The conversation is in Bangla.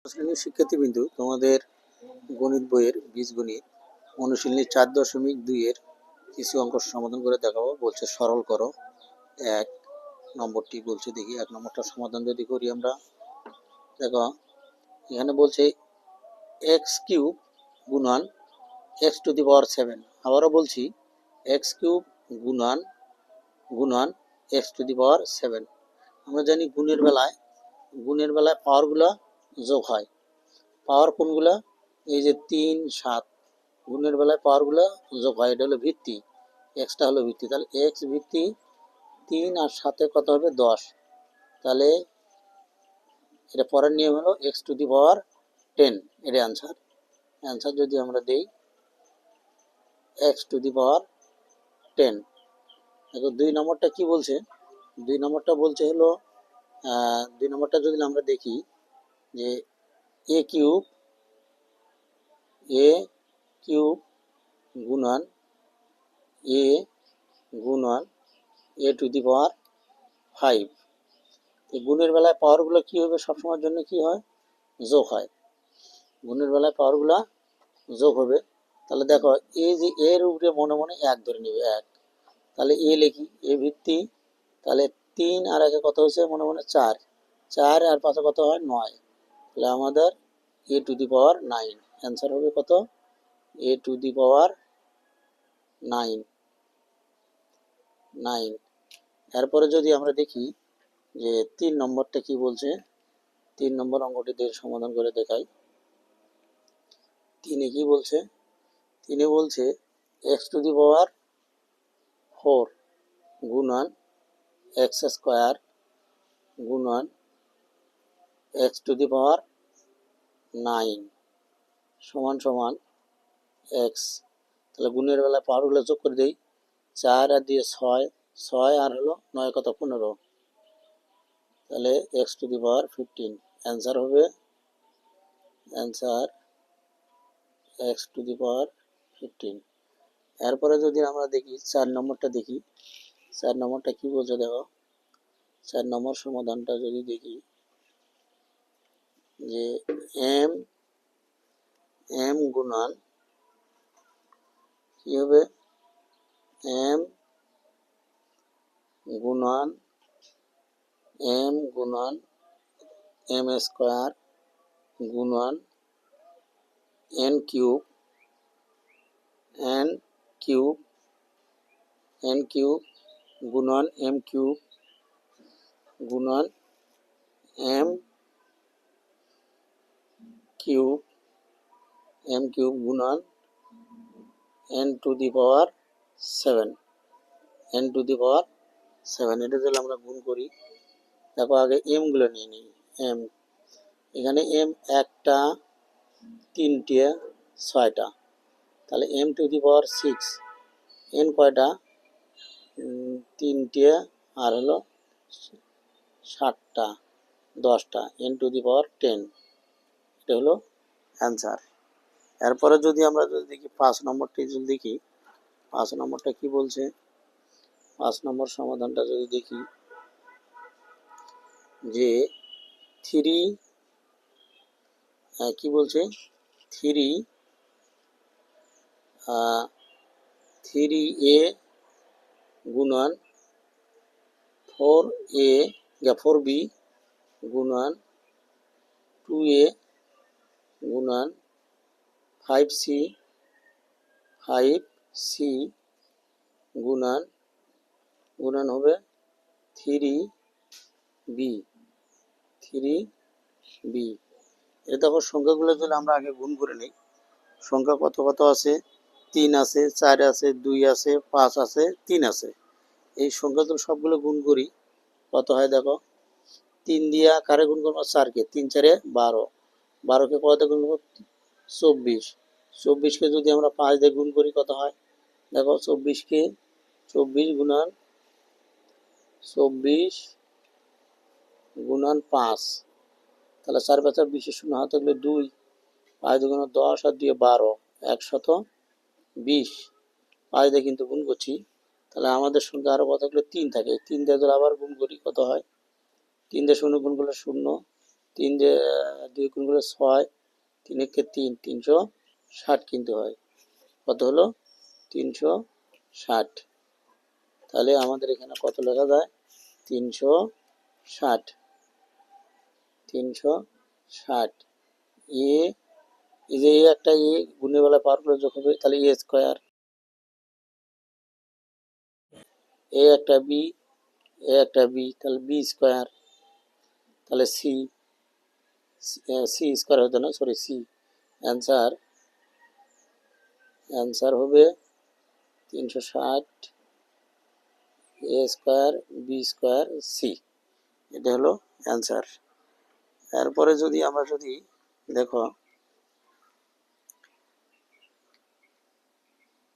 শ্রেণীর শিক্ষার্থীবৃন্দু, তোমাদের গণিত বইয়ের বীজগণিত অনুশীলনী 4.2 এর কিছু অঙ্ক সমাধান করে দেখাবো। বলছে সরল করো। এক নম্বরটি বলছে, দেখি এক নম্বরটা সমাধান যদি করি আমরা। দেখো এখানে বলছে এক্স কিউব গুণন এক্স টু দি পাওয়ার 7। আবারও বলছি এক্স কিউব গুণন এক্স টু দি পাওয়ার 7। আমরা জানি গুণের বেলায় পাওয়ারগুলো যোগ হয়। পাওয়ার কোনগুলা? এই যে 3, 7 গুণের বেলায় পাওয়ারগুলো যোগ হয়, এটা হলো ভিত্তি, এক্সটা হলো ভিত্তি। তাহলে এক্স ভিত্তি 3 আর 7 কত হবে? 10। তাহলে এটা পরের নিয়ম হলো এক্স টু দি পাওয়ার 10। এটা অ্যান্সার যদি আমরা দেই এক্স টু দি পাওয়ার 10। দেখো 2 নম্বরটা কি বলছে? 2 নম্বরটা বলছে হলো 2 নম্বরটা যদি আমরা দেখি যে এ কিউব গুণন এ টু দি পাওয়ার 5। এই গুণের বেলায় পাওয়ারগুলো কি হবে? সবসময়ের জন্য কি হয়? যোগ হয়। গুণের বেলায় পাওয়ারগুলো যোগ হবে। তাহলে দেখো এই যে এর উপরে মনে মনে 1 ধরে নেবে, 1। তাহলে এ লিখি, এ ভিত্তি। তাহলে 3 আর 1 কত হয়েছে? মনে মনে 4। 4 আর 5 কত হয়? 9। তাহলে আমাদের এ টু দি পাওয়ার 9 অ্যান্সার হবে কত? এ টু দি পাওয়ার 9। এরপরে যদি আমরা দেখি যে 3 নম্বরটা কি বলছে, 3 নম্বর অঙ্কটি দিয়ে সমাধান করে দেখাই। 3 কি বলছে? 3 বলছে এক্স টু দি পাওয়ার 4 গুণন এক্স স্কোয়ার গুণন এক্স টু দি পাওয়ার 9 সমান সমান এক্স। তাহলে গুণের বেলায় পাওয়ারগুলো যোগ করে দেই। 4 আর দিয়ে 6, 6 আর হলো 9 কত? 15। তাহলে x two the power 15 answer হবে এক্স টু দি পাওয়ার 15। এরপরে যদি আমরা দেখি 4 নম্বরটা দেখি, 4 নম্বরটা কি বলছে দেখো। 4 নম্বর সমাধানটা যদি দেখি যে এম গুণন কি হবে? এম গুণন এম স্কোয়ার গুণন এন কিউব গুণন এম কিউব গুণন এম কিউব গুণন এন টু দি পাওয়ার 7। এটা যদি আমরা গুণ করি, দেখো আগে এম গুলো নিয়ে নিই। এম এখানে এম 1টা 3টে 6টা, তাহলে M to the power 6। N কয়টা? 3টে আর হলো 7টা 10টা, এন টু দি পাওয়ার 10। এটা হলো অ্যান্সার। এরপরে যদি আমরা দেখি 5 নম্বরটি যদি দেখি, 5 নম্বরটা কি বলছে? 5 নম্বর সমাধানটা যদি দেখি যে 3 কি বলছে? 3a গুণন 4b গুণন 2a গুণন 5c গুণন হবে 3b। এটা দেখো সংখ্যাগুলো যদি আমরা আগে গুণ করে নিই, সংখ্যা কত কত আছে? 3 আছে, 4 আছে, 2 আছে, 5 আছে, 3 আছে। এই সংখ্যাগুলো সবগুলো গুণ করি, কত হয় দেখো। 3 দিয়ে কারে গুণ করবো? 4কে। 3 4 12, 12কে কত গুণ করবো? 24। 24কে যদি আমরা 5 দিয়ে গুণ করি কত হয় দেখো। 24 গুণন 5, তাহলে 4 5 20 শূন্য হাতে গেলে 2, 5 দুগুণ 10 আর 2 12, 120। 5 দিয়ে কিন্তু গুণ করছি, তাহলে আমাদের সংখ্যা আরো কত গেলে 3 থাকে। 3 দিয়ে যদি আবার গুণ করি কত হয়? 3 দিয়ে 0 গুণ করলে 0, তিন দিয়ে 2 গুণ করে 6, 3 একে 3, 360 কিনতে হয়। কত হলো? 360। তাহলে আমাদের এখানে কত লেখা যায়? 360, 360। এ এই যে একটা গুণের বেলা পাওয়ার করে যোগ হবে, তাহলে স্কোয়ার। একটা বি, একটা বি, তাহলে বি স্কোয়ার। তাহলে সি, সি স্কোয়ার হতো না, সরি সি। অ্যান্সার অ্যান্সার হবে 360 এ স্কোয়ার বি স্কোয়ার সি। এটা হলো অ্যান্সার। এরপরে যদি আমরা দেখো